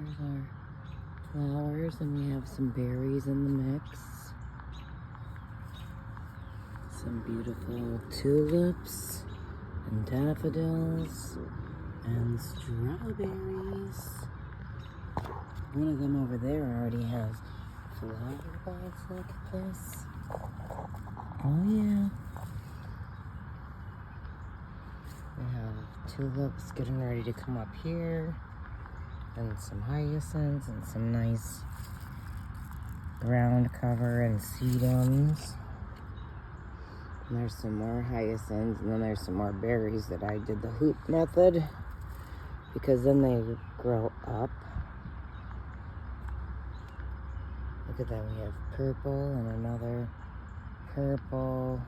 There's our flowers, and we have some berries in the mix. Some beautiful tulips and daffodils and strawberries. One of them over there already has flower buds. Look at this. Oh yeah. We have tulips getting ready to come up here, and some hyacinths and some nice ground cover and sedums. And there's some more hyacinths, and then there's some more berries that I did the hoop method, because then they grow up. Look at that, we have purple and another purple.